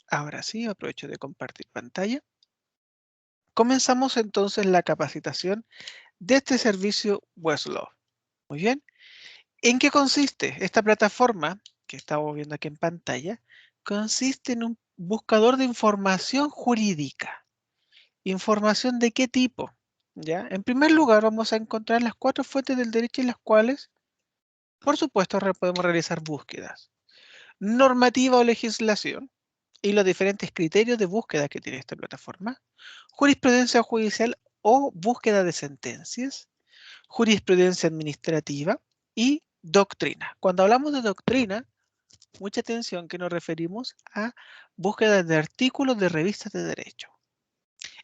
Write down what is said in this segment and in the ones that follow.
Ahora sí, aprovecho de compartir pantalla. Comenzamos entonces la capacitación de este servicio Westlaw. Muy bien. ¿En qué consiste? Esta plataforma que estamos viendo aquí en pantalla consiste en un buscador de información jurídica. ¿Información de qué tipo? ¿Ya? En primer lugar, vamos a encontrar las 4 fuentes del derecho en las cuales, por supuesto, podemos realizar búsquedas. Normativa o legislación y los diferentes criterios de búsqueda que tiene esta plataforma. Jurisprudencia judicial o búsqueda de sentencias. Jurisprudencia administrativa y doctrina. Cuando hablamos de doctrina, mucha atención que nos referimos a búsqueda de artículos de revistas de derecho.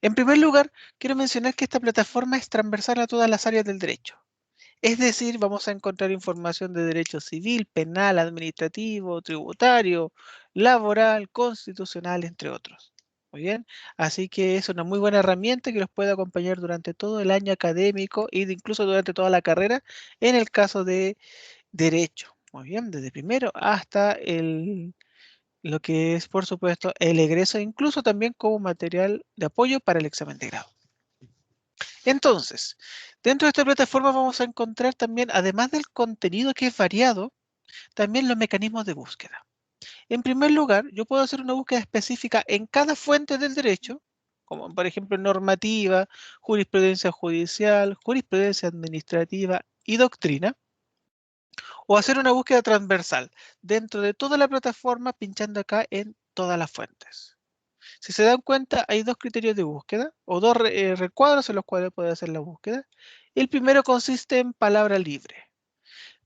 En primer lugar, quiero mencionar que esta plataforma es transversal a todas las áreas del derecho. Es decir, vamos a encontrar información de derecho civil, penal, administrativo, tributario, laboral, constitucional, entre otros. Muy bien, así que es una muy buena herramienta que los puede acompañar durante todo el año académico e incluso durante toda la carrera en el caso de derecho. Muy bien, desde primero hasta lo que es, por supuesto, el egreso, incluso también como material de apoyo para el examen de grado. Entonces, dentro de esta plataforma vamos a encontrar también, además del contenido que es variado, también los mecanismos de búsqueda. En primer lugar, yo puedo hacer una búsqueda específica en cada fuente del derecho, como por ejemplo normativa, jurisprudencia judicial, jurisprudencia administrativa y doctrina, o hacer una búsqueda transversal dentro de toda la plataforma pinchando acá en todas las fuentes. Si se dan cuenta, hay dos criterios de búsqueda o dos recuadros en los cuales puede hacer la búsqueda. El primero consiste en palabra libre.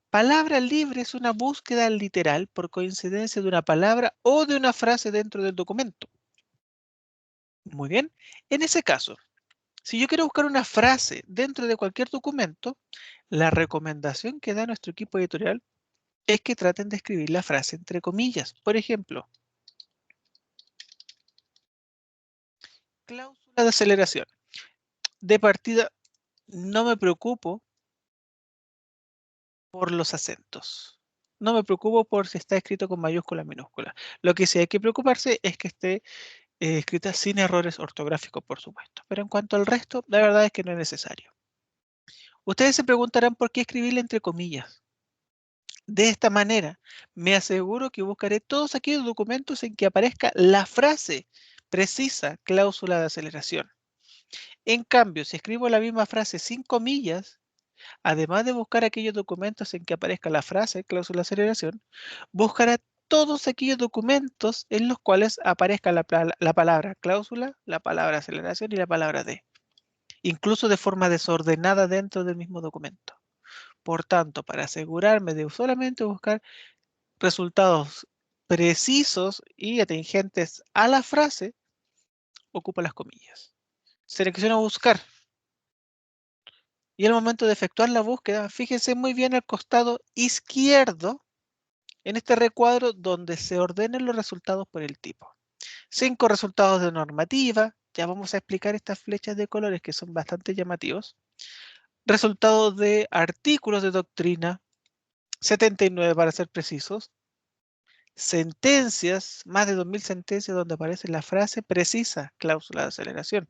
Palabra libre es una búsqueda literal por coincidencia de una palabra o de una frase dentro del documento. Muy bien. En ese caso, si yo quiero buscar una frase dentro de cualquier documento, la recomendación que da nuestro equipo editorial es que traten de escribir la frase entre comillas. Por ejemplo, cláusula de aceleración. De partida, no me preocupo por los acentos. No me preocupo por si está escrito con mayúscula o minúscula. Lo que sí hay que preocuparse es que esté escrita sin errores ortográficos, por supuesto. Pero en cuanto al resto, la verdad es que no es necesario. Ustedes se preguntarán por qué escribirle entre comillas. De esta manera, me aseguro que buscaré todos aquellos documentos en que aparezca la frase precisa cláusula de aceleración. En cambio, si escribo la misma frase sin comillas, además de buscar aquellos documentos en que aparezca la frase cláusula de aceleración, buscará todos aquellos documentos en los cuales aparezca la palabra cláusula, la palabra aceleración y la palabra de, incluso de forma desordenada dentro del mismo documento. Por tanto, para asegurarme de solamente buscar resultados precisos y atingentes a la frase, ocupo las comillas. Selecciono buscar. Y al momento de efectuar la búsqueda, fíjense muy bien al costado izquierdo en este recuadro donde se ordenen los resultados por el tipo. 5 resultados de normativa, ya vamos a explicar estas flechas de colores que son bastante llamativos. Resultados de artículos de doctrina, 79 para ser precisos. Sentencias, más de 2000 sentencias donde aparece la frase precisa, cláusula de aceleración.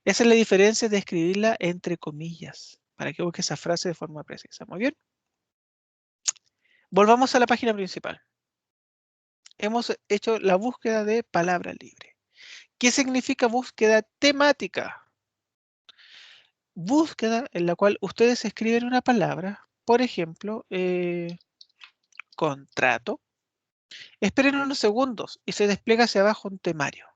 Esa es la diferencia de escribirla entre comillas, para que busque esa frase de forma precisa. Muy bien. Volvamos a la página principal. Hemos hecho la búsqueda de palabra libre. ¿Qué significa búsqueda temática? Búsqueda en la cual ustedes escriben una palabra, por ejemplo, contrato. Esperen unos segundos y se despliega hacia abajo un temario.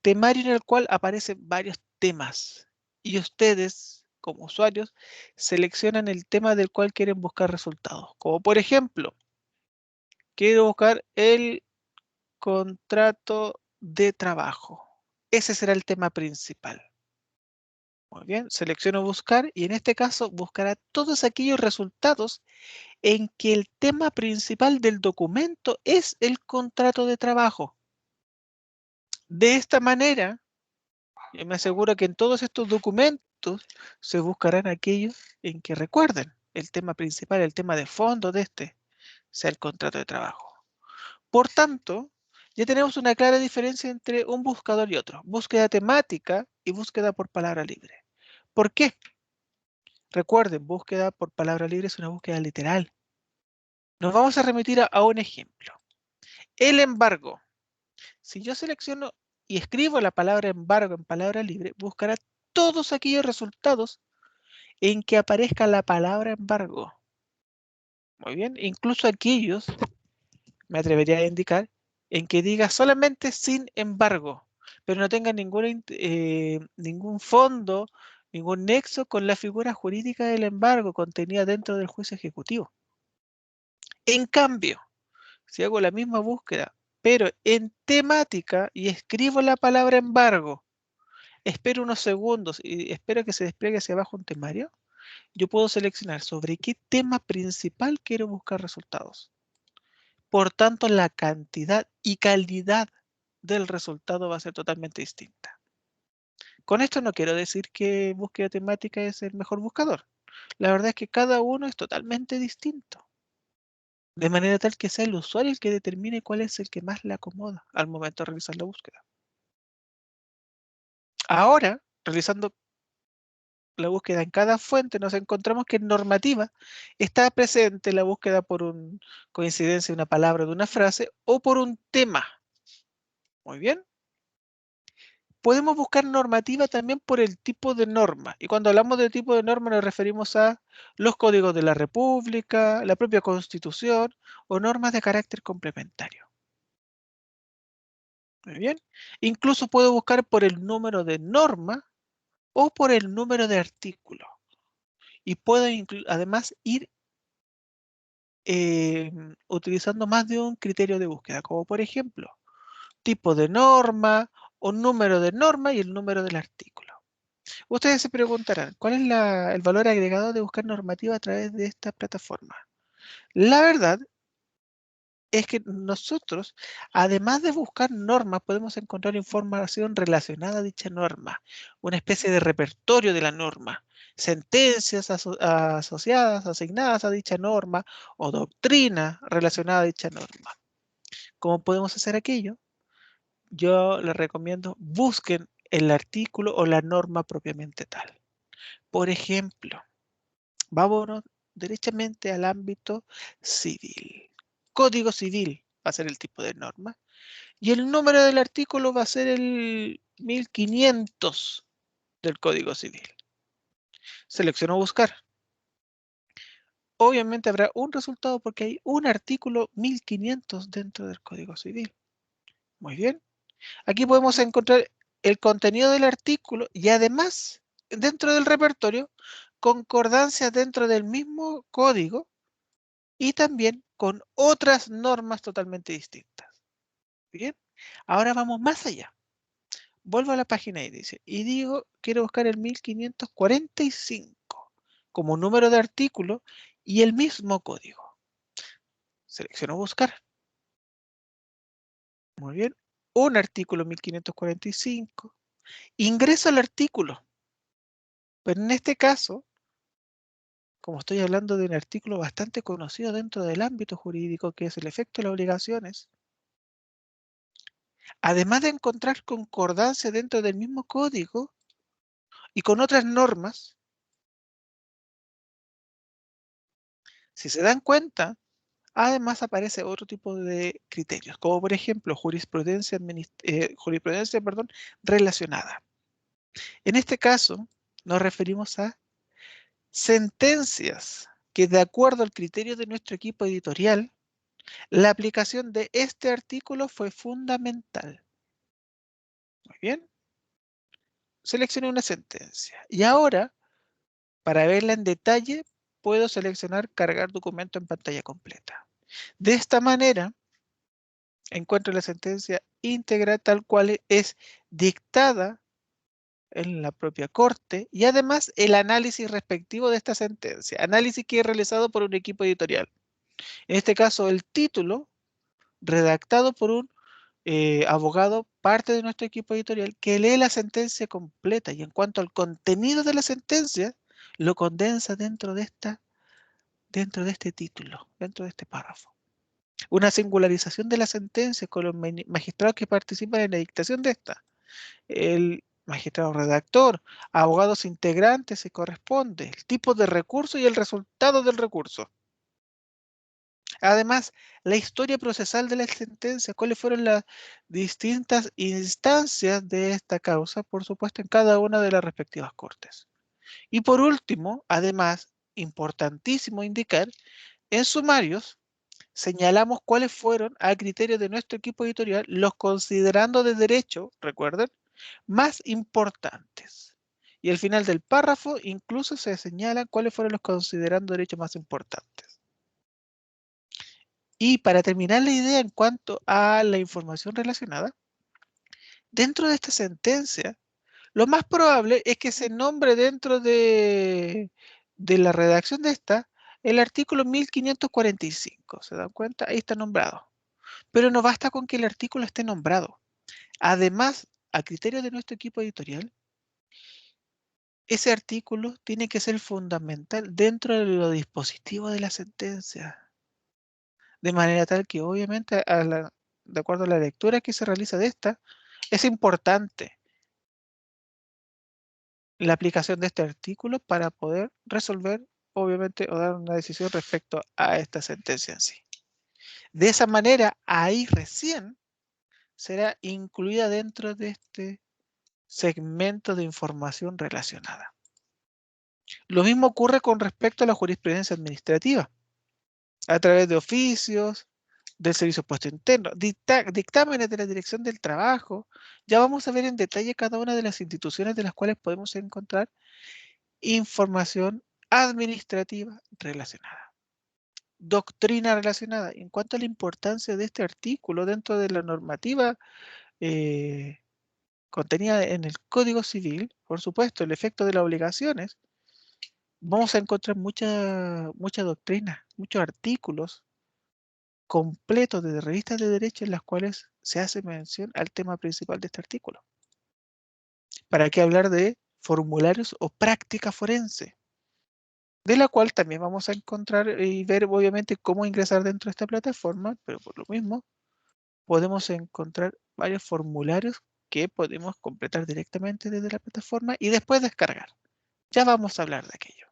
Temario en el cual aparecen varios temas y ustedes, como usuarios, seleccionan el tema del cual quieren buscar resultados. Como por ejemplo, quiero buscar el contrato de trabajo. Ese será el tema principal. Muy bien, selecciono buscar y en este caso buscará todos aquellos resultados en que el tema principal del documento es el contrato de trabajo. De esta manera, yo me aseguro que en todos estos documentos se buscarán aquellos en que recuerden el tema principal, el tema de fondo de este, sea el contrato de trabajo. Por tanto, ya tenemos una clara diferencia entre un buscador y otro. Búsqueda temática y búsqueda por palabra libre. ¿Por qué? Recuerden, búsqueda por palabra libre es una búsqueda literal. Nos vamos a remitir a un ejemplo. El embargo. Si yo selecciono y escribo la palabra embargo en palabra libre, buscará todos aquellos resultados en que aparezca la palabra embargo. Muy bien, incluso aquellos, me atrevería a indicar, en que diga solamente sin embargo, pero no tenga ningún fondo, ningún nexo con la figura jurídica del embargo contenida dentro del juicio ejecutivo. En cambio, si hago la misma búsqueda, pero en temática y escribo la palabra embargo, espero unos segundos y espero que se despliegue hacia abajo un temario, yo puedo seleccionar sobre qué tema principal quiero buscar resultados. Por tanto, la cantidad y calidad del resultado va a ser totalmente distinta. Con esto no quiero decir que búsqueda temática es el mejor buscador. La verdad es que cada uno es totalmente distinto. De manera tal que sea el usuario el que determine cuál es el que más le acomoda al momento de realizar la búsqueda. Ahora, realizando la búsqueda en cada fuente, nos encontramos que en normativa está presente la búsqueda por una coincidencia de una palabra o de una frase o por un tema. Muy bien. Podemos buscar normativa también por el tipo de norma. Y cuando hablamos de tipo de norma nos referimos a los códigos de la República, la propia Constitución o normas de carácter complementario. Muy bien. Incluso puedo buscar por el número de norma o por el número de artículo. Y puedo además ir utilizando más de un criterio de búsqueda, como por ejemplo, tipo de norma o número de norma y el número del artículo. Ustedes se preguntarán, ¿cuál es el valor agregado de buscar normativa a través de esta plataforma? La verdad es que nosotros, además de buscar normas, podemos encontrar información relacionada a dicha norma, una especie de repertorio de la norma, sentencias asociadas, asignadas a dicha norma o doctrina relacionada a dicha norma. ¿Cómo podemos hacer aquello? Yo les recomiendo busquen el artículo o la norma propiamente tal. Por ejemplo, vámonos derechamente al ámbito civil. Código civil va a ser el tipo de norma y el número del artículo va a ser el 1500 del Código Civil. Selecciono buscar. Obviamente habrá un resultado porque hay un artículo 1500 dentro del Código Civil. Muy bien. Aquí podemos encontrar el contenido del artículo y además, dentro del repertorio, concordancias dentro del mismo código y también con otras normas totalmente distintas. Bien, ahora vamos más allá. Vuelvo a la página y dice, y digo, quiero buscar el 1545 como número de artículo y el mismo código. Selecciono buscar. Muy bien, un artículo 1545. Ingreso al artículo, pero en este caso, como estoy hablando de un artículo bastante conocido dentro del ámbito jurídico, que es el efecto de las obligaciones, además de encontrar concordancia dentro del mismo código y con otras normas, si se dan cuenta, además aparece otro tipo de criterios, como por ejemplo jurisprudencia, relacionada. En este caso, nos referimos a sentencias que de acuerdo al criterio de nuestro equipo editorial, la aplicación de este artículo fue fundamental. Muy bien. Seleccioné una sentencia. Y ahora, para verla en detalle, puedo seleccionar cargar documento en pantalla completa. De esta manera, encuentro la sentencia íntegra tal cual es dictada en la propia corte y además el análisis respectivo de esta sentencia. Análisis que es realizado por un equipo editorial. En este caso, el título redactado por un abogado, parte de nuestro equipo editorial, que lee la sentencia completa y en cuanto al contenido de la sentencia, lo condensa dentro de este título, dentro de este párrafo. Una singularización de la sentencia con los magistrados que participan en la dictación de esta. El magistrado redactor, abogados integrantes se corresponde, el tipo de recurso y el resultado del recurso. Además, la historia procesal de la sentencia, cuáles fueron las distintas instancias de esta causa, por supuesto, en cada una de las respectivas cortes. Y por último, además, importantísimo indicar, en sumarios señalamos cuáles fueron, a criterio de nuestro equipo editorial, los considerando de derecho, recuerden, más importantes. Y al final del párrafo incluso se señalan cuáles fueron los considerando derechos más importantes. Y para terminar la idea en cuanto a la información relacionada, dentro de esta sentencia, lo más probable es que se nombre dentro de la redacción de esta el artículo 1545. ¿Se dan cuenta? Ahí está nombrado. Pero no basta con que el artículo esté nombrado. Además, a criterio de nuestro equipo editorial, ese artículo tiene que ser fundamental dentro de los dispositivos de la sentencia. De manera tal que obviamente, de acuerdo a la lectura que se realiza de esta, es importante la aplicación de este artículo para poder resolver, obviamente, o dar una decisión respecto a esta sentencia en sí. De esa manera, ahí recién será incluida dentro de este segmento de información relacionada. Lo mismo ocurre con respecto a la jurisprudencia administrativa, a través de oficios, del Servicio Puesto Interno, dictámenes de la Dirección del Trabajo. Ya vamos a ver en detalle cada una de las instituciones de las cuales podemos encontrar información administrativa relacionada. Doctrina relacionada. En cuanto a la importancia de este artículo dentro de la normativa eh, contenida en el Código Civil, por supuesto, el efecto de las obligaciones, vamos a encontrar mucha doctrina, muchos artículos completos de revistas de derecho en las cuales se hace mención al tema principal de este artículo. ¿Para qué hablar de formularios o práctica forense? De la cual también vamos a encontrar y ver obviamente cómo ingresar dentro de esta plataforma, pero por lo mismo podemos encontrar varios formularios que podemos completar directamente desde la plataforma y después descargar. Ya vamos a hablar de aquello.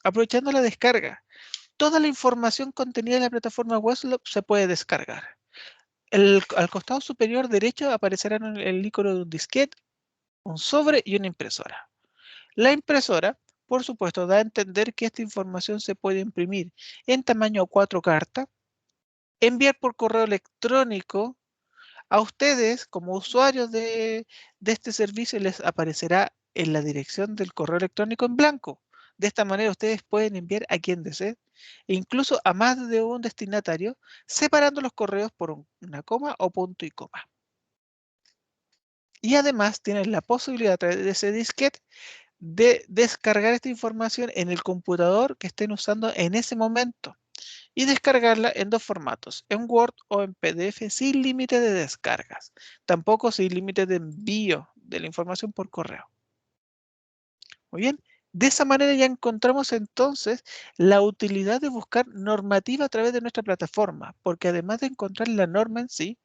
Aprovechando la descarga, toda la información contenida en la plataforma Westlaw se puede descargar. Al costado superior derecho aparecerá el icono de un disquete, un sobre y una impresora. La impresora, por supuesto, da a entender que esta información se puede imprimir en tamaño A4 carta, enviar por correo electrónico. A ustedes, como usuarios de este servicio, les aparecerá en la dirección del correo electrónico en blanco. De esta manera, ustedes pueden enviar a quien deseen, e incluso a más de un destinatario, separando los correos por una coma o punto y coma. Y además, tienen la posibilidad a través de ese disquete de descargar esta información en el computador que estén usando en ese momento y descargarla en dos formatos, en Word o en PDF sin límite de descargas, tampoco sin límite de envío de la información por correo. Muy bien, de esa manera ya encontramos entonces la utilidad de buscar normativa a través de nuestra plataforma, porque además de encontrar la norma en sí,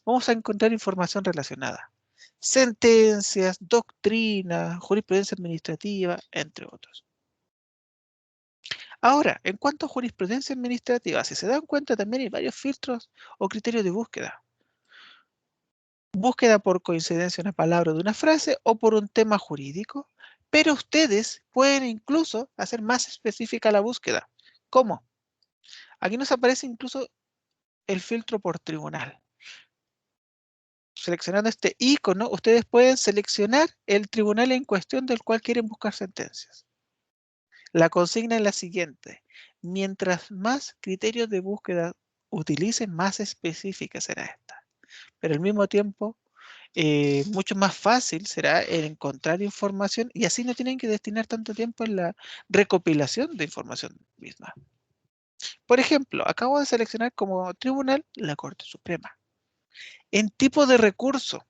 vamos a encontrar información relacionada. Sentencias, doctrina, jurisprudencia administrativa, entre otros. Ahora, en cuanto a jurisprudencia administrativa, si se dan cuenta también hay varios filtros o criterios de búsqueda. Búsqueda por coincidencia de una palabra o de una frase o por un tema jurídico, pero ustedes pueden incluso hacer más específica la búsqueda. ¿Cómo? Aquí nos aparece incluso el filtro por tribunal. Seleccionando este icono, ustedes pueden seleccionar el tribunal en cuestión del cual quieren buscar sentencias. La consigna es la siguiente: mientras más criterios de búsqueda utilicen, más específica será esta. Pero al mismo tiempo, mucho más fácil será el encontrar información y así no tienen que destinar tanto tiempo en la recopilación de información misma. Por ejemplo, acabo de seleccionar como tribunal la Corte Suprema. En tipo de recurso,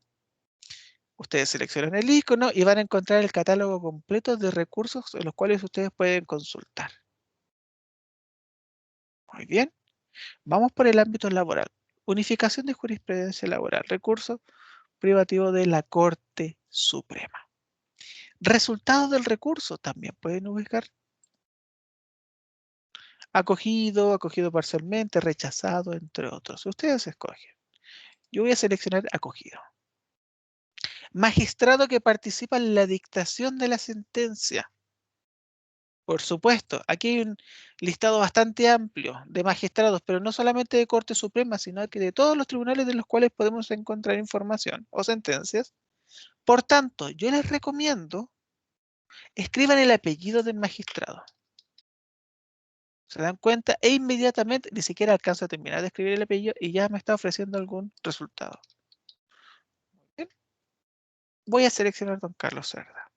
ustedes seleccionan el icono y van a encontrar el catálogo completo de recursos en los cuales ustedes pueden consultar. Muy bien. Vamos por el ámbito laboral. Unificación de jurisprudencia laboral. Recurso privativo de la Corte Suprema. Resultados del recurso también pueden ubicar. Acogido, acogido parcialmente, rechazado, entre otros. Ustedes escogen. Yo voy a seleccionar acogido. Magistrado que participa en la dictación de la sentencia. Por supuesto, aquí hay un listado bastante amplio de magistrados, pero no solamente de Corte Suprema, sino que de todos los tribunales de los cuales podemos encontrar información o sentencias. Por tanto, yo les recomiendo, escriban el apellido del magistrado. ¿Se dan cuenta? E inmediatamente, ni siquiera alcanzo a terminar de escribir el apellido y ya me está ofreciendo algún resultado. Bien. Voy a seleccionar don Carlos Cerda.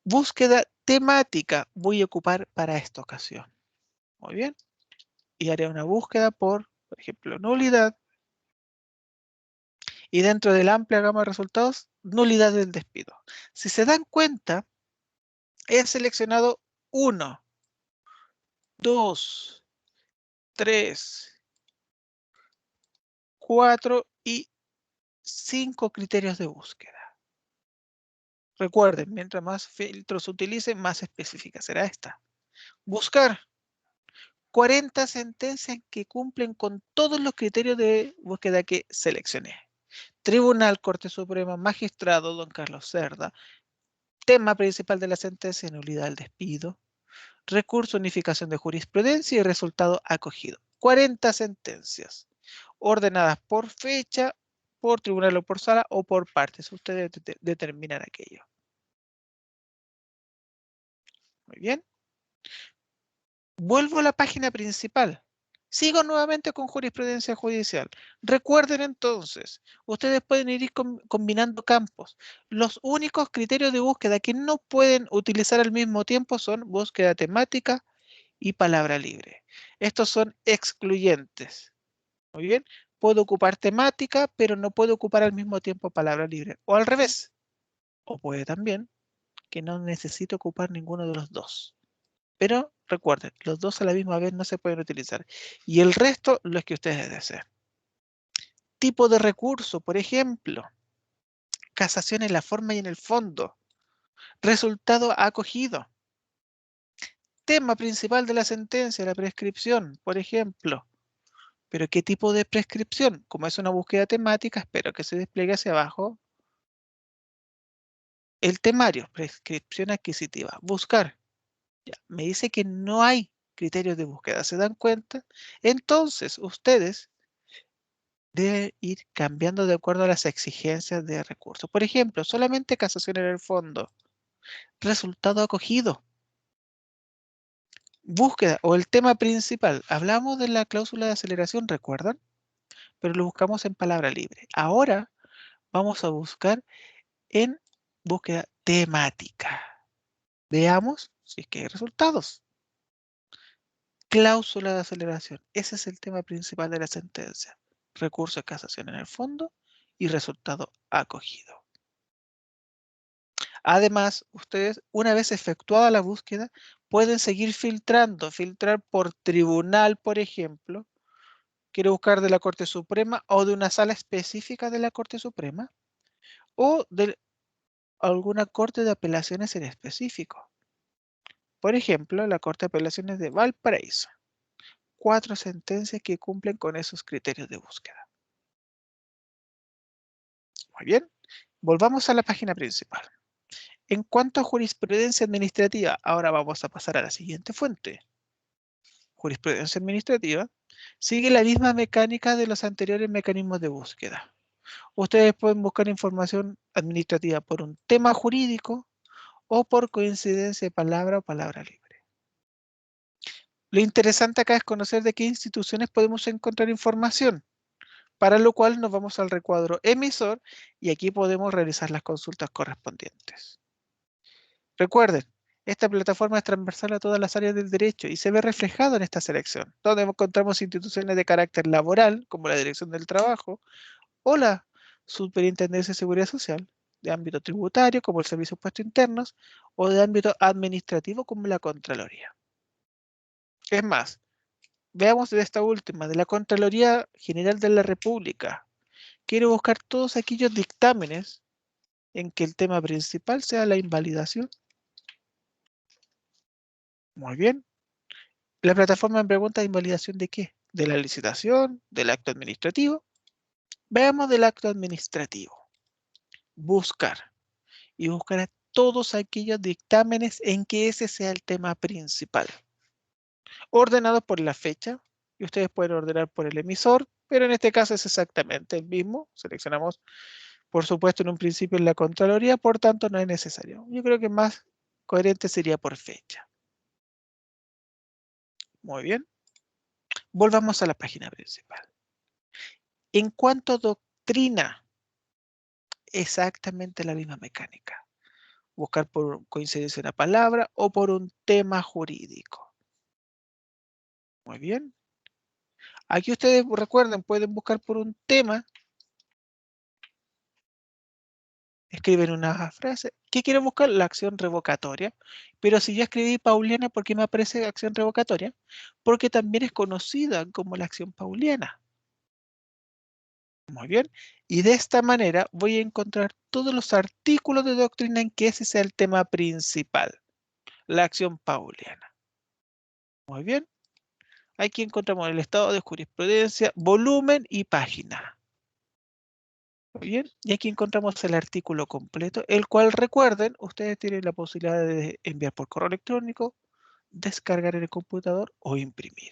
Búsqueda temática voy a ocupar para esta ocasión. Muy bien. Y haré una búsqueda por ejemplo, nulidad. Y dentro de la amplia gama de resultados, nulidad del despido. Si se dan cuenta, he seleccionado 1, 2, 3, 4 y 5 criterios de búsqueda. Recuerden, mientras más filtros se utilicen, más específica será esta. Buscar 40 sentencias que cumplen con todos los criterios de búsqueda que seleccioné. Tribunal, Corte Suprema, Magistrado, don Carlos Cerda. Tema principal de la sentencia, nulidad del despido. Recurso, unificación de jurisprudencia y resultado acogido. 40 sentencias, ordenadas por fecha, por tribunal o por sala o por partes. Ustedes determinan aquello. Muy bien. Vuelvo a la página principal. Sigo nuevamente con jurisprudencia judicial. Recuerden entonces, ustedes pueden ir combinando campos. Los únicos criterios de búsqueda que no pueden utilizar al mismo tiempo son búsqueda temática y palabra libre. Estos son excluyentes. Muy bien. Puedo ocupar temática, pero no puedo ocupar al mismo tiempo palabra libre. O al revés. O puede también que no necesite ocupar ninguno de los dos. Pero recuerden, los dos a la misma vez no se pueden utilizar. Y el resto, los que ustedes deseen. Tipo de recurso, por ejemplo. Casación en la forma y en el fondo. Resultado acogido. Tema principal de la sentencia, la prescripción, por ejemplo. Pero ¿qué tipo de prescripción? Como es una búsqueda temática, espero que se despliegue hacia abajo. El temario, prescripción adquisitiva. Buscar. Ya, me dice que no hay criterios de búsqueda. ¿Se dan cuenta? Entonces, ustedes deben ir cambiando de acuerdo a las exigencias de recursos. Por ejemplo, solamente casación en el fondo. Resultado acogido. Búsqueda o el tema principal. Hablamos de la cláusula de aceleración, ¿recuerdan? Pero lo buscamos en palabra libre. Ahora vamos a buscar en búsqueda temática. Veamos si es que hay resultados. Cláusula de aceleración. Ese es el tema principal de la sentencia. Recurso de casación en el fondo y resultado acogido. Además, ustedes, una vez efectuada la búsqueda, pueden seguir filtrando. Filtrar por tribunal, por ejemplo. Quiero buscar de la Corte Suprema o de una sala específica de la Corte Suprema o de alguna corte de apelaciones en específico. Por ejemplo, la Corte de Apelaciones de Valparaíso. 4 sentencias que cumplen con esos criterios de búsqueda. Muy bien. Volvamos a la página principal. En cuanto a jurisprudencia administrativa, ahora vamos a pasar a la siguiente fuente. Jurisprudencia administrativa sigue la misma mecánica de los anteriores mecanismos de búsqueda. Ustedes pueden buscar información administrativa por un tema jurídico o por coincidencia de palabra o palabra libre. Lo interesante acá es conocer de qué instituciones podemos encontrar información, para lo cual nos vamos al recuadro emisor y aquí podemos realizar las consultas correspondientes. Recuerden, esta plataforma es transversal a todas las áreas del derecho y se ve reflejado en esta selección, donde encontramos instituciones de carácter laboral, como la Dirección del Trabajo, o la Superintendencia de Seguridad Social, de ámbito tributario, como el Servicio de Impuestos Internos, o de ámbito administrativo, como la Contraloría. Es más, veamos de esta última, de la Contraloría General de la República. Quiero buscar todos aquellos dictámenes en que el tema principal sea la invalidación. Muy bien. La plataforma me pregunta invalidación de qué, de la licitación, del acto administrativo. Veamos del acto administrativo. Buscar. Y buscar a todos aquellos dictámenes en que ese sea el tema principal. Ordenados por la fecha. Y ustedes pueden ordenar por el emisor, pero en este caso es exactamente el mismo. Seleccionamos, por supuesto, en un principio en la Contraloría, por tanto no es necesario. Yo creo que más coherente sería por fecha. Muy bien. Volvamos a la página principal. En cuanto a doctrina, exactamente la misma mecánica. Buscar por coincidencia de una palabra o por un tema jurídico. Muy bien. Aquí ustedes recuerden, pueden buscar por un tema. Escriben una frase. ¿Qué quieren buscar? La acción revocatoria. Pero si yo escribí pauliana, ¿por qué me aparece acción revocatoria? Porque también es conocida como la acción pauliana. Muy bien. Y de esta manera voy a encontrar todos los artículos de doctrina en que ese sea el tema principal. La acción pauliana. Muy bien. Aquí encontramos el estado de jurisprudencia, volumen y página. Muy bien. Y aquí encontramos el artículo completo, el cual, recuerden, ustedes tienen la posibilidad de enviar por correo electrónico, descargar en el computador o imprimir.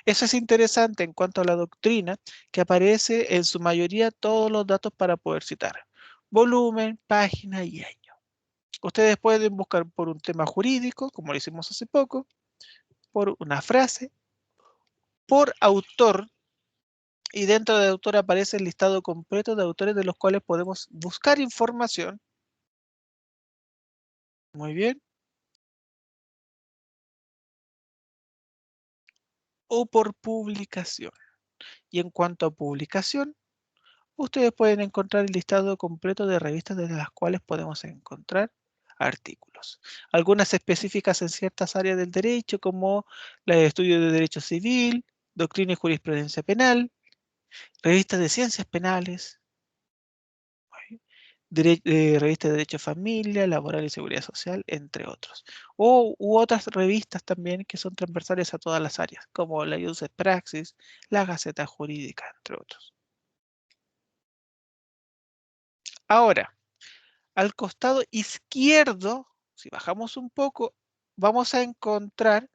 Eso es interesante en cuanto a la doctrina, que aparece en su mayoría todos los datos para poder citar. Volumen, página y año. Ustedes pueden buscar por un tema jurídico, como lo hicimos hace poco, por una frase, por autor, y dentro de autor aparece el listado completo de autores de los cuales podemos buscar información. Muy bien. O por publicación. Y en cuanto a publicación, ustedes pueden encontrar el listado completo de revistas desde las cuales podemos encontrar artículos. Algunas específicas en ciertas áreas del derecho, como la de estudio de derecho civil, doctrina y jurisprudencia penal, revistas de ciencias penales, revistas de derecho de familia, laboral y seguridad social, entre otros. U otras revistas también que son transversales a todas las áreas, como la Ius Praxis, la Gaceta Jurídica, entre otros. Ahora, al costado izquierdo, si bajamos un poco, vamos a encontrar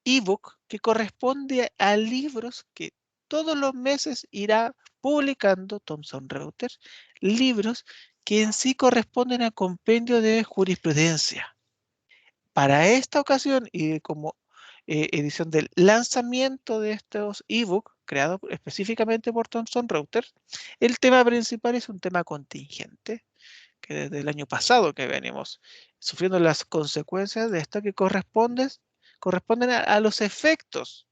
ebook que corresponde a libros que todos los meses irá publicando Thomson Reuters, libros que en sí corresponden a compendio de jurisprudencia. Para esta ocasión y como edición del lanzamiento de estos ebook creados específicamente por Thomson Reuters, el tema principal es un tema contingente que desde el año pasado que venimos sufriendo las consecuencias de esto que corresponden a los efectos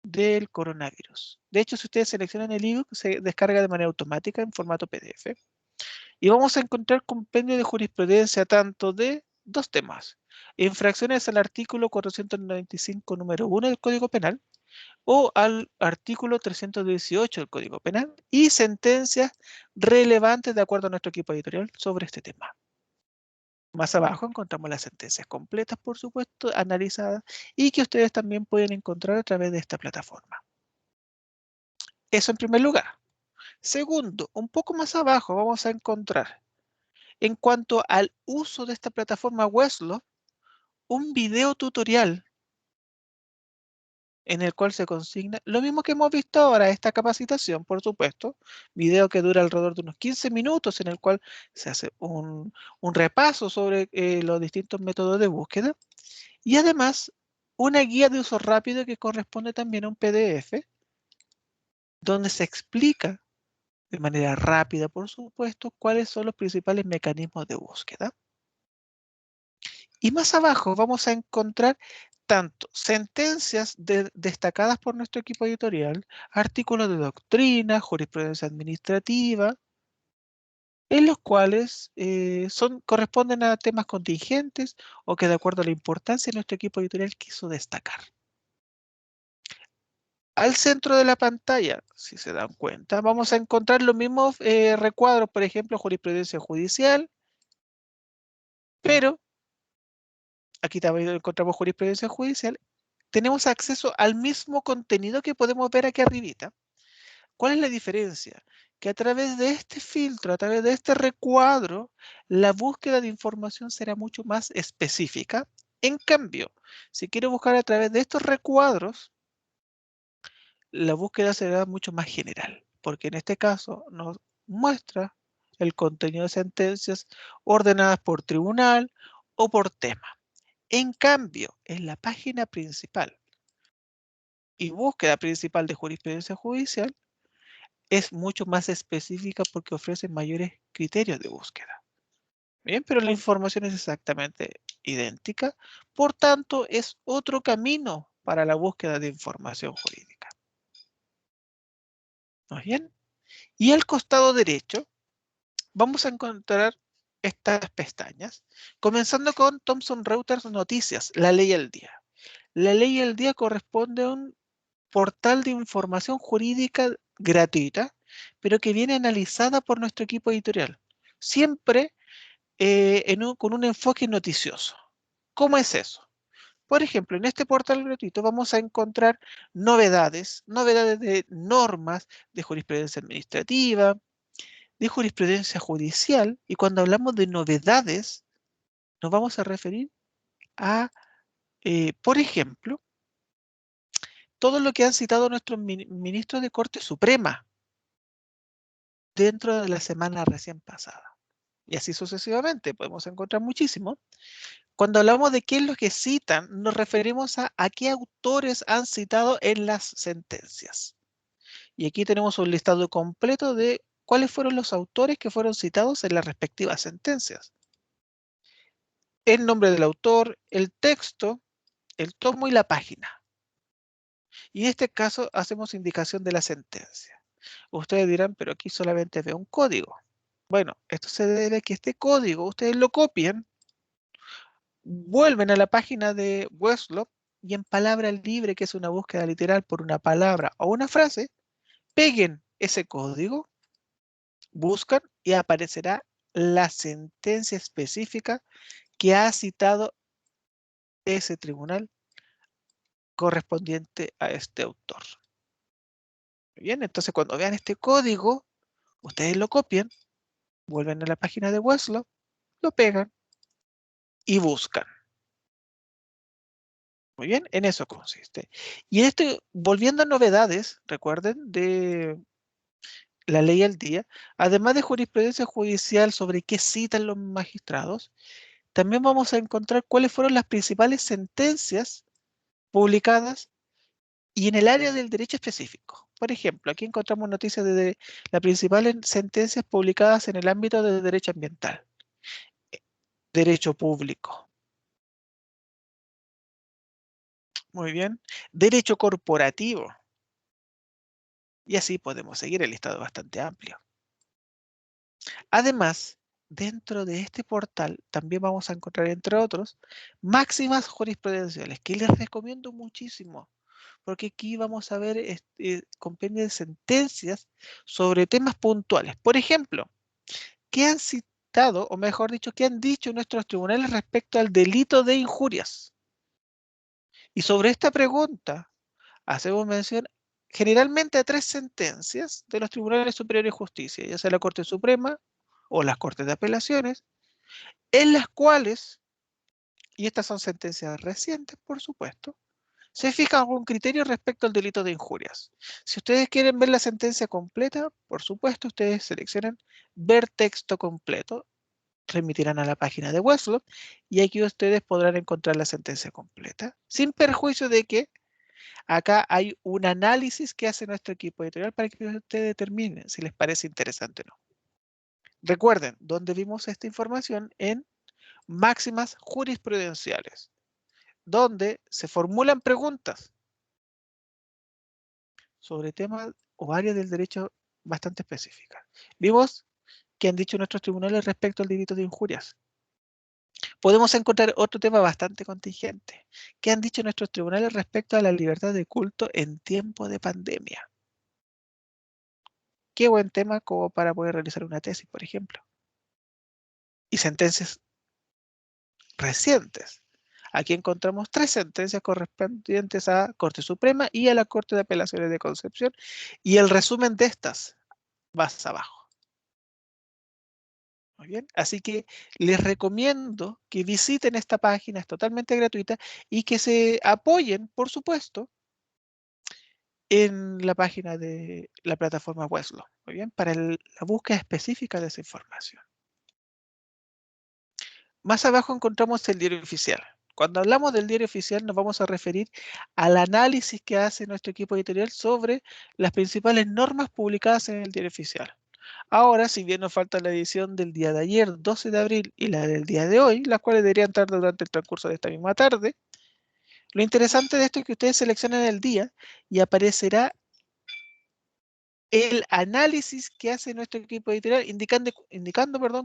del coronavirus. De hecho, si ustedes seleccionan el ebook, se descarga de manera automática en formato PDF. Y vamos a encontrar compendio de jurisprudencia tanto de dos temas. Infracciones al artículo 495, número 1 del Código Penal, o al artículo 318 del Código Penal, y sentencias relevantes de acuerdo a nuestro equipo editorial sobre este tema. Más abajo encontramos las sentencias completas, por supuesto, analizadas, y que ustedes también pueden encontrar a través de esta plataforma. Eso en primer lugar. Segundo, un poco más abajo vamos a encontrar, en cuanto al uso de esta plataforma Westlaw, un video tutorial en el cual se consigna lo mismo que hemos visto ahora, esta capacitación, por supuesto, video que dura alrededor de unos 15 minutos en el cual se hace un repaso sobre los distintos métodos de búsqueda y además una guía de uso rápido que corresponde también a un PDF donde se explica de manera rápida, por supuesto, cuáles son los principales mecanismos de búsqueda. Y más abajo vamos a encontrar tanto sentencias destacadas por nuestro equipo editorial, artículos de doctrina, jurisprudencia administrativa, en los cuales corresponden a temas contingentes o que de acuerdo a la importancia nuestro equipo editorial quiso destacar. Al centro de la pantalla, si se dan cuenta, vamos a encontrar los mismos recuadros, por ejemplo, jurisprudencia judicial, pero aquí también encontramos jurisprudencia judicial. Tenemos acceso al mismo contenido que podemos ver aquí arribita. ¿Cuál es la diferencia? Que a través de este filtro, a través de este recuadro, la búsqueda de información será mucho más específica. En cambio, si quiero buscar a través de estos recuadros, la búsqueda será mucho más general, porque en este caso nos muestra el contenido de sentencias ordenadas por tribunal o por tema. En cambio, en la página principal y búsqueda principal de jurisprudencia judicial, es mucho más específica porque ofrece mayores criterios de búsqueda. Bien, pero la información es exactamente idéntica, por tanto, es otro camino para la búsqueda de información jurídica. ¿No es bien? Y al costado derecho vamos a encontrar estas pestañas, comenzando con Thomson Reuters Noticias, la ley al día. La ley al día corresponde a un portal de información jurídica gratuita, pero que viene analizada por nuestro equipo editorial, siempre con un enfoque noticioso. ¿Cómo es eso? Por ejemplo, en este portal gratuito vamos a encontrar novedades de normas, de jurisprudencia administrativa, de jurisprudencia judicial, y cuando hablamos de novedades, nos vamos a referir a, por ejemplo, todo lo que han citado nuestros ministros de Corte Suprema dentro de la semana recién pasada. Y así sucesivamente, podemos encontrar muchísimo. Cuando hablamos de qué es lo que citan, nos referimos a qué autores han citado en las sentencias. Y aquí tenemos un listado completo de cuáles fueron los autores que fueron citados en las respectivas sentencias. El nombre del autor, el texto, el tomo y la página. Y en este caso hacemos indicación de la sentencia. Ustedes dirán, pero aquí solamente veo un código. Bueno, esto se debe a que este código ustedes lo copian, vuelven a la página de Westlaw y en palabra libre, que es una búsqueda literal por una palabra o una frase, peguen ese código, buscan y aparecerá la sentencia específica que ha citado ese tribunal correspondiente a este autor. Bien, entonces cuando vean este código, ustedes lo copian, vuelven a la página de Westlaw, lo pegan y buscan. Muy bien, en eso consiste. Y en esto, volviendo a novedades, recuerden, de la ley al día, además de jurisprudencia judicial sobre qué citan los magistrados, también vamos a encontrar cuáles fueron las principales sentencias publicadas y en el área del derecho específico. Por ejemplo, aquí encontramos noticias de las principales sentencias publicadas en el ámbito del derecho ambiental, derecho público. Muy bien. Derecho corporativo. Y así podemos seguir, el listado bastante amplio. Además, dentro de este portal también vamos a encontrar, entre otros, máximas jurisprudenciales, que les recomiendo muchísimo, porque aquí vamos a ver compendio de sentencias sobre temas puntuales. Por ejemplo, ¿qué han citado, o mejor dicho, qué han dicho nuestros tribunales respecto al delito de injurias? Y sobre esta pregunta hacemos mención generalmente a 3 sentencias de los tribunales superiores de justicia, ya sea la Corte Suprema o las Cortes de Apelaciones, en las cuales, y estas son sentencias recientes, por supuesto, se fija algún criterio respecto al delito de injurias. Si ustedes quieren ver la sentencia completa, por supuesto, ustedes seleccionan ver texto completo, remitirán a la página de Westlaw y aquí ustedes podrán encontrar la sentencia completa, sin perjuicio de que acá hay un análisis que hace nuestro equipo editorial para que ustedes determinen si les parece interesante o no. Recuerden, ¿dónde vimos esta información? En máximas jurisprudenciales, donde se formulan preguntas sobre temas o áreas del derecho bastante específicas. Vimos qué han dicho nuestros tribunales respecto al delito de injurias. podemos encontrar otro tema bastante contingente. ¿Qué han dicho nuestros tribunales respecto a la libertad de culto en tiempo de pandemia? Qué buen tema como para poder realizar una tesis, por ejemplo. Y sentencias recientes. Aquí encontramos 3 sentencias correspondientes a Corte Suprema y a la Corte de Apelaciones de Concepción, y el resumen de estas vas abajo. Muy bien, así que les recomiendo que visiten esta página, es totalmente gratuita, y que se apoyen, por supuesto, en la página de la plataforma Westlaw, muy bien, para la búsqueda específica de esa información. Más abajo encontramos el diario oficial. Cuando hablamos del diario oficial nos vamos a referir al análisis que hace nuestro equipo editorial sobre las principales normas publicadas en el diario oficial. Ahora, si bien nos falta la edición del día de ayer, 12 de abril, y la del día de hoy, las cuales deberían estar durante el transcurso de esta misma tarde, lo interesante de esto es que ustedes seleccionan el día y aparecerá el análisis que hace nuestro equipo editorial indicando,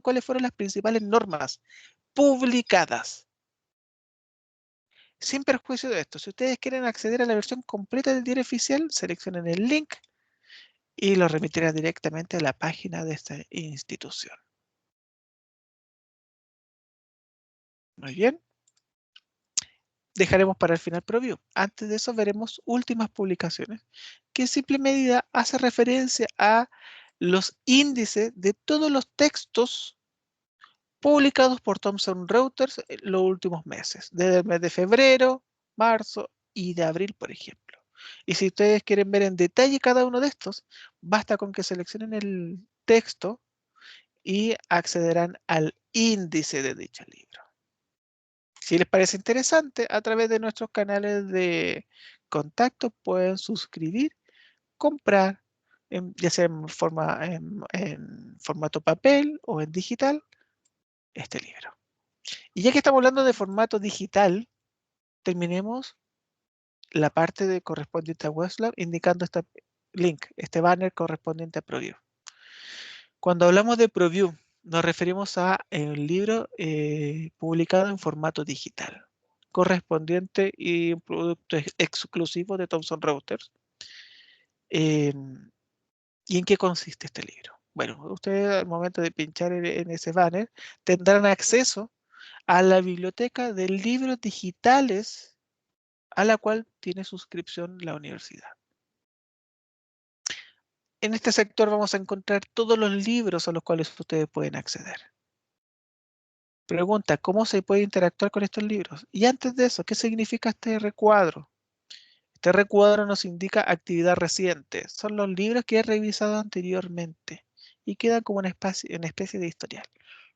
cuáles fueron las principales normas publicadas. Sin perjuicio de esto, si ustedes quieren acceder a la versión completa del diario oficial, seleccionen el link y lo remitirá directamente a la página de esta institución. Muy bien. Dejaremos para el final ProView. Antes de eso veremos últimas publicaciones, que en simple medida hace referencia a los índices de todos los textos publicados por Thomson Reuters en los últimos meses, desde el mes de febrero, marzo y de abril, por ejemplo. Y si ustedes quieren ver en detalle cada uno de estos, basta con que seleccionen el texto y accederán al índice de dicho libro. Si les parece interesante, a través de nuestros canales de contacto pueden suscribir, comprar, ya sea en formato papel o en digital, este libro. Y ya que estamos hablando de formato digital, terminemos la parte correspondiente a Westlaw indicando este link, este banner correspondiente a ProView. Cuando hablamos de ProView, nos referimos a un libro publicado en formato digital, correspondiente y un producto exclusivo de Thomson Reuters. ¿Y en qué consiste este libro? Bueno, ustedes al momento de pinchar en ese banner tendrán acceso a la biblioteca de libros digitales a la cual tiene suscripción la universidad. En este sector vamos a encontrar todos los libros a los cuales ustedes pueden acceder. Pregunta, ¿cómo se puede interactuar con estos libros? Y antes de eso, ¿qué significa este recuadro? Este recuadro nos indica actividad reciente. Son los libros que he revisado anteriormente y quedan como una especie de historial.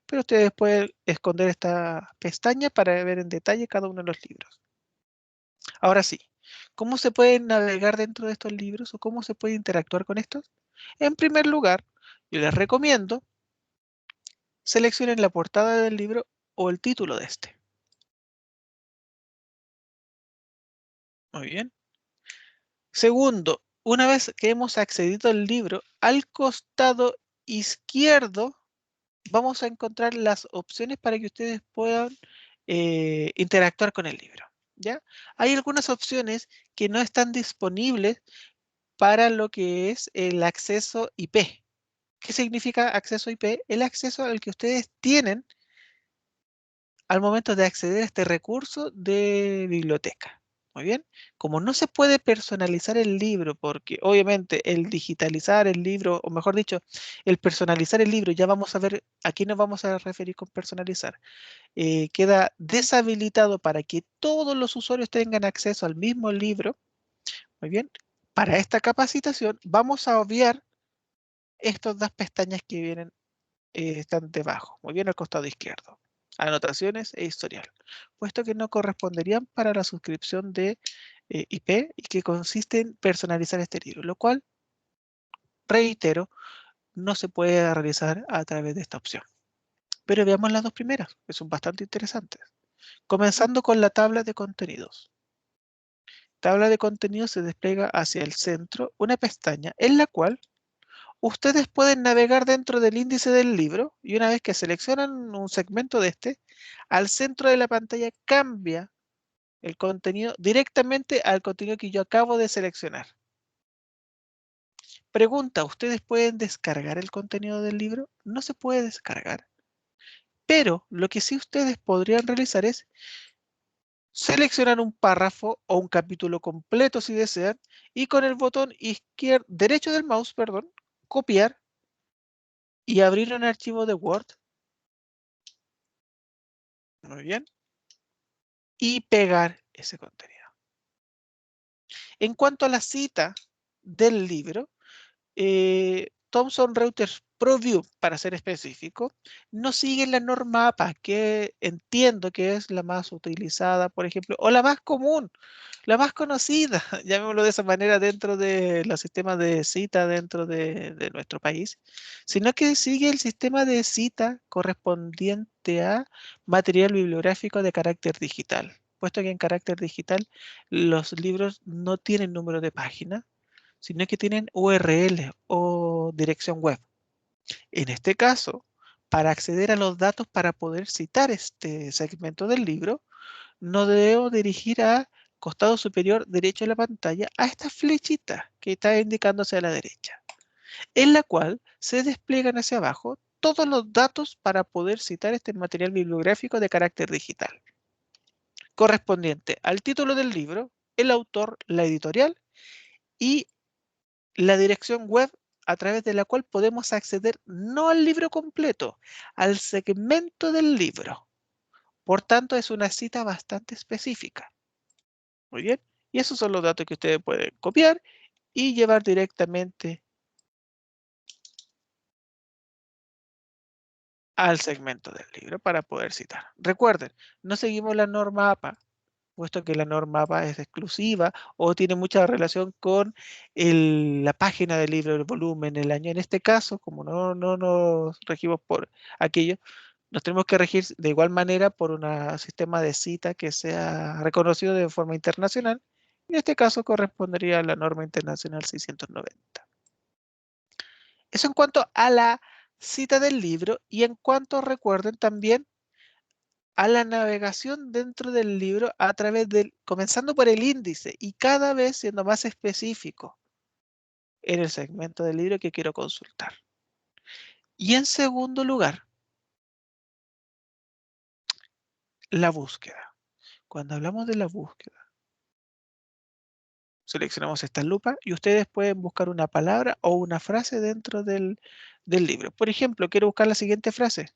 Pero ustedes pueden esconder esta pestaña para ver en detalle cada uno de los libros. Ahora sí, ¿cómo se puede navegar dentro de estos libros o cómo se puede interactuar con estos? En primer lugar, yo les recomiendo seleccionen la portada del libro o el título de este. Muy bien. Segundo, una vez que hemos accedido al libro, al costado izquierdo vamos a encontrar las opciones para que ustedes puedan interactuar con el libro. ¿Ya? Hay algunas opciones que no están disponibles para lo que es el acceso IP. ¿Qué significa acceso IP? El acceso al que ustedes tienen al momento de acceder a este recurso de biblioteca. Muy bien. Como no se puede personalizar el libro, porque obviamente el digitalizar el libro, o mejor dicho, el personalizar el libro, ya vamos a ver, aquí nos vamos a referir con personalizar, queda deshabilitado para que todos los usuarios tengan acceso al mismo libro. Muy bien. Para esta capacitación vamos a obviar estas dos pestañas que vienen, están debajo, muy bien al costado izquierdo. Anotaciones e historial, puesto que no corresponderían para la suscripción de IP y que consiste en personalizar este libro, lo cual, reitero, no se puede realizar a través de esta opción. Pero veamos las dos primeras, que son bastante interesantes. Comenzando con la tabla de contenidos. Tabla de contenidos se despliega hacia el centro una pestaña en la cual ustedes pueden navegar dentro del índice del libro y una vez que seleccionan un segmento de este, al centro de la pantalla cambia el contenido directamente al contenido que yo acabo de seleccionar. Pregunta, ¿ustedes pueden descargar el contenido del libro? No se puede descargar. Pero lo que sí ustedes podrían realizar es seleccionar un párrafo o un capítulo completo si desean y con el botón derecho del mouse, perdón, copiar y abrir un archivo de Word. Muy bien. Y pegar ese contenido. En cuanto a la cita del libro, Thomson Reuters ProView, para ser específico, no sigue la norma APA, que entiendo que es la más utilizada, por ejemplo, o la más común, la más conocida, llamémoslo de esa manera, dentro de los sistemas de cita dentro de nuestro país, sino que sigue el sistema de cita correspondiente a material bibliográfico de carácter digital, puesto que en carácter digital los libros no tienen número de página, sino que tienen URL o dirección web. En este caso, para acceder a los datos para poder citar este segmento del libro, nos debo dirigir a costado superior derecho de la pantalla a esta flechita que está indicándose a la derecha, en la cual se despliegan hacia abajo todos los datos para poder citar este material bibliográfico de carácter digital, correspondiente al título del libro, el autor, la editorial y la dirección web a través de la cual podemos acceder no al libro completo, al segmento del libro. Por tanto, es una cita bastante específica. Muy bien. Y esos son los datos que ustedes pueden copiar y llevar directamente al segmento del libro para poder citar. Recuerden, no seguimos la norma APA, puesto que la norma APA es exclusiva o tiene mucha relación con la página del libro, el volumen, el año. En este caso, como no nos regimos por aquello, nos tenemos que regir de igual manera por un sistema de cita que sea reconocido de forma internacional. En este caso correspondería a la norma internacional 690. Eso en cuanto a la cita del libro y en cuanto recuerden también a la navegación dentro del libro a través comenzando por el índice y cada vez siendo más específico en el segmento del libro que quiero consultar. Y en segundo lugar, la búsqueda. Cuando hablamos de la búsqueda, seleccionamos esta lupa y ustedes pueden buscar una palabra o una frase dentro del libro. Por ejemplo, quiero buscar la siguiente frase.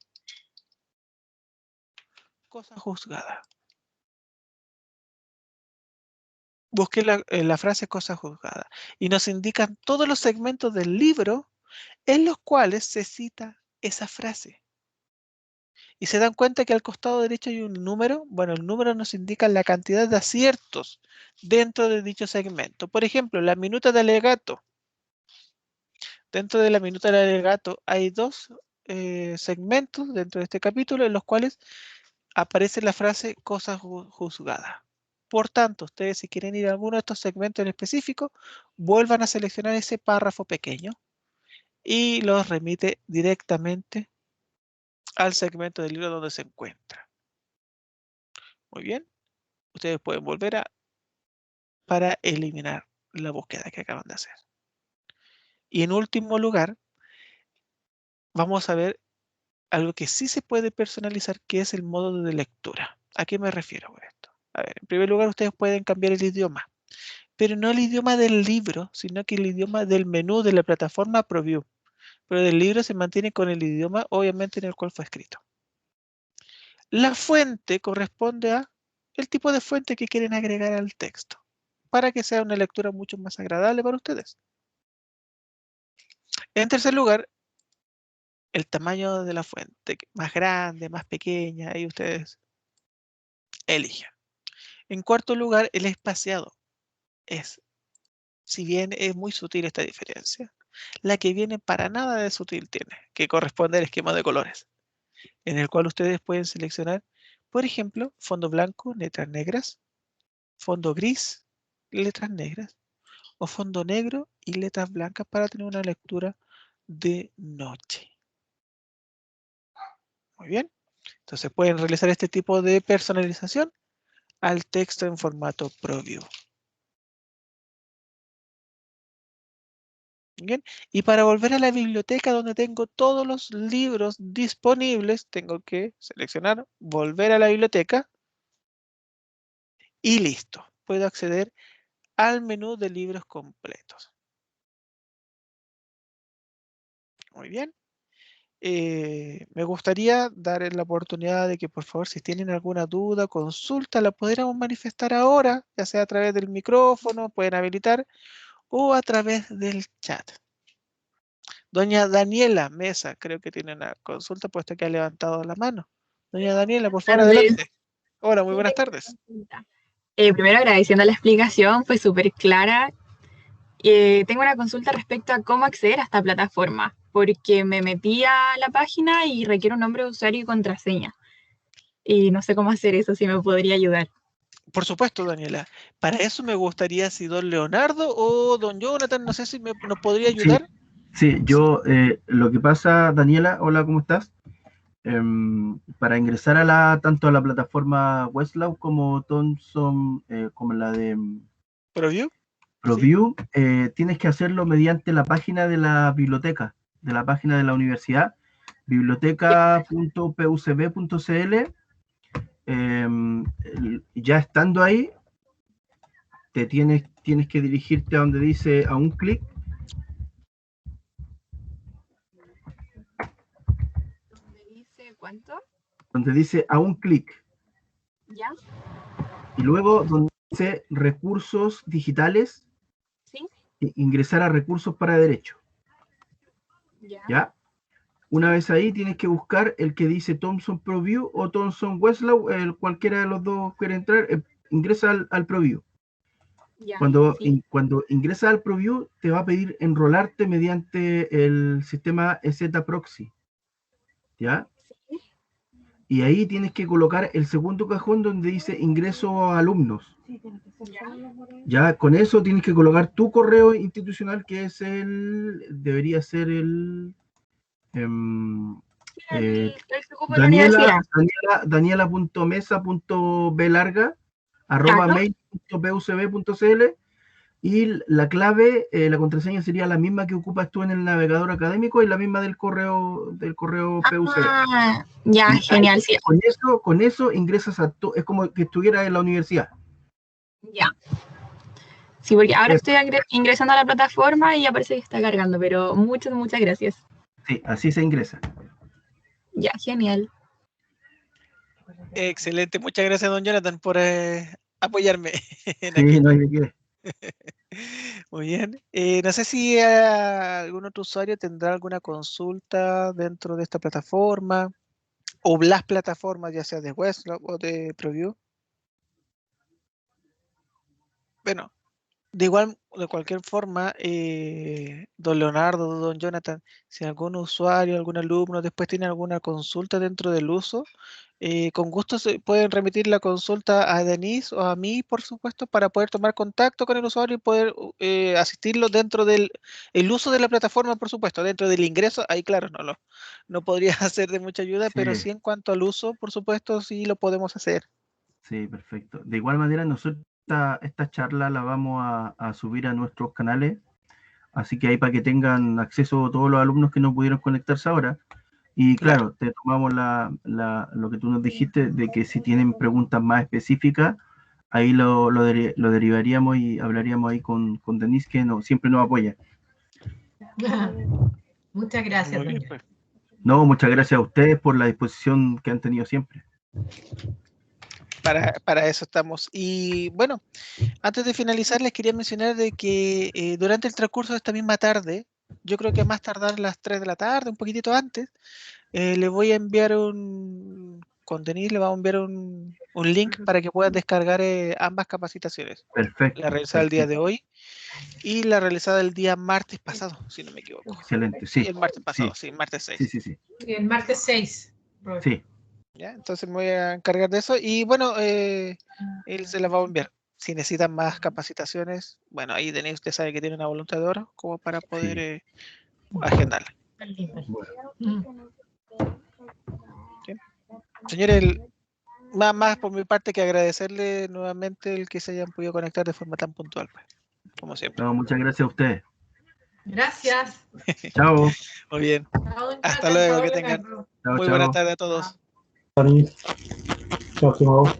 Cosa juzgada. Busqué la frase cosa juzgada y nos indican todos los segmentos del libro en los cuales se cita esa frase. Y se dan cuenta que al costado derecho hay un número. Bueno, el número nos indica la cantidad de aciertos dentro de dicho segmento. Por ejemplo, la minuta de alegato. Dentro de la minuta del alegato hay dos segmentos dentro de este capítulo en los cuales aparece la frase cosa juzgada. Por tanto, ustedes si quieren ir a alguno de estos segmentos en específico, vuelvan a seleccionar ese párrafo pequeño y los remite directamente al segmento del libro donde se encuentra. Muy bien. Ustedes pueden volver para eliminar la búsqueda que acaban de hacer. Y en último lugar, vamos a ver algo que sí se puede personalizar, que es el modo de lectura. ¿A qué me refiero con esto? A ver, en primer lugar, ustedes pueden cambiar el idioma, pero no el idioma del libro, sino que el idioma del menú de la plataforma ProView. Pero del libro se mantiene con el idioma, obviamente, en el cual fue escrito. La fuente corresponde a el tipo de fuente que quieren agregar al texto, para que sea una lectura mucho más agradable para ustedes. En tercer lugar, el tamaño de la fuente, más grande, más pequeña, ahí ustedes eligen. En cuarto lugar, el espaciado. Si bien es muy sutil esta diferencia, la que viene para nada de sutil tiene, que corresponde al esquema de colores, en el cual ustedes pueden seleccionar, por ejemplo, fondo blanco, letras negras, fondo gris, letras negras, o fondo negro y letras blancas para tener una lectura de noche. Muy bien. Entonces pueden realizar este tipo de personalización al texto en formato ProView. Bien. Y para volver a la biblioteca donde tengo todos los libros disponibles, tengo que seleccionar volver a la biblioteca y listo. Puedo acceder al menú de libros completos. Muy bien. Me gustaría dar la oportunidad de que, por favor, si tienen alguna duda, consulta, la pudiéramos manifestar ahora, ya sea a través del micrófono, pueden habilitar, o a través del chat. Doña Daniela Mesa, creo que tiene una consulta, puesto que ha levantado la mano. Doña Daniela, por favor, Tardes. adelante. Hola, muy Sí, buenas tengo una tardes. consulta. Primero agradeciendo la explicación, fue súper clara. Tengo una consulta respecto a cómo acceder a esta plataforma, porque me metí a la página y requiere un nombre de usuario y contraseña. Y no sé cómo hacer eso, si me podría ayudar. Por supuesto, Daniela. Para eso me gustaría si don Leonardo o don Jonathan, no sé si nos podría Sí, ayudar. sí, yo, lo que pasa, Daniela, hola, ¿cómo estás? Para ingresar tanto a la plataforma Westlaw como Thomson, como la de ¿ProView? Sí. ProView, tienes que hacerlo mediante la página de la biblioteca, de la página de la universidad, biblioteca.pucb.cl. Ya estando ahí, tienes que dirigirte a donde dice a un clic, ¿Dónde dice cuánto? donde dice a un clic, ¿Ya? y luego donde dice recursos digitales, ¿Sí? ingresar a recursos para derecho, ¿Ya? ¿ya? Una vez ahí tienes que buscar el que dice Thomson ProView o Thomson Westlaw, cualquiera de los dos quiere entrar, ingresa al ProView. ¿Ya? Cuando ingresas al ProView te va a pedir enrolarte mediante el sistema EZ-Proxy, ¿ya? ¿Sí? Y ahí tienes que colocar el segundo cajón donde dice ingreso a alumnos. ¿Ya? Ya con eso tienes que colocar tu correo institucional, que debería ser em, El eh, que ocupo en la universidad. Daniela.mesa.blarga@, Claro. mail.pucb.cl, y la clave, la contraseña sería la misma que ocupas tú en el navegador académico y la misma del correo PUCB. Ah, ya, Y ahí, genial, sí. con eso ingresas es como que estuvieras en la universidad. Ya. Sí, porque ahora Eso, estoy ingresando a la plataforma y aparece que está cargando, pero muchas gracias. sí, así se ingresa. Ya, genial. Excelente. Muchas gracias, don Jonathan, por apoyarme en Sí, no aquello. hay de qué. Muy bien. No sé si algún otro usuario tendrá alguna consulta dentro de esta plataforma o las plataformas, ya sea de Westlaw o de ProView. Bueno, de cualquier forma, don Leonardo, don Jonathan, si algún usuario, algún alumno después tiene alguna consulta dentro del uso, con gusto se pueden remitir la consulta a Denise o a mí, por supuesto, para poder tomar contacto con el usuario y poder asistirlo dentro del el uso de la plataforma, por supuesto, dentro del ingreso. Ahí, claro, no podría ser de mucha ayuda, pero Sí, sí en cuanto al uso, por supuesto, sí lo podemos hacer. sí, perfecto. De igual manera, nosotros esta charla la vamos a subir a nuestros canales, así que ahí para que tengan acceso todos los alumnos que no pudieron conectarse ahora. Y Claro. claro, te tomamos lo que tú nos dijiste, de que si tienen preguntas más específicas, ahí lo derivaríamos y hablaríamos ahí con Denise, que siempre nos apoya. Muchas gracias, Muy bien, Daniel. pues. No, muchas gracias a ustedes por la disposición que han tenido siempre. Para eso estamos. Y bueno, antes de finalizar, les quería mencionar de que durante el transcurso de esta misma tarde, yo creo que a más tardar a las 3 de la tarde, un poquitito antes, le voy a enviar con Denise le vamos a enviar un link para que puedan descargar ambas capacitaciones. La Perfecto, realizada el día de perfecto. hoy y la realizada el día martes pasado, si no me equivoco. Excelente, Sí, sí, el martes pasado, sí, sí, martes sí, 6. sí, sí. Y el martes 6, Robert. Sí, ¿Ya? Entonces me voy a encargar de eso y bueno, él se las va a enviar. Si necesitan más capacitaciones, bueno, ahí Denise usted sabe que tiene una voluntad de oro como para poder sí. agendarla. Bueno, Señores, más por mi parte que agradecerle nuevamente el que se hayan podido conectar de forma tan puntual, pues, como siempre. no, muchas gracias a ustedes. Gracias. Chao. Muy bien. Chao, don Hasta Jonathan. luego, Chao, que Leonardo. tengan Chao, muy buenas chao. tardes a todos. Chao, estimado.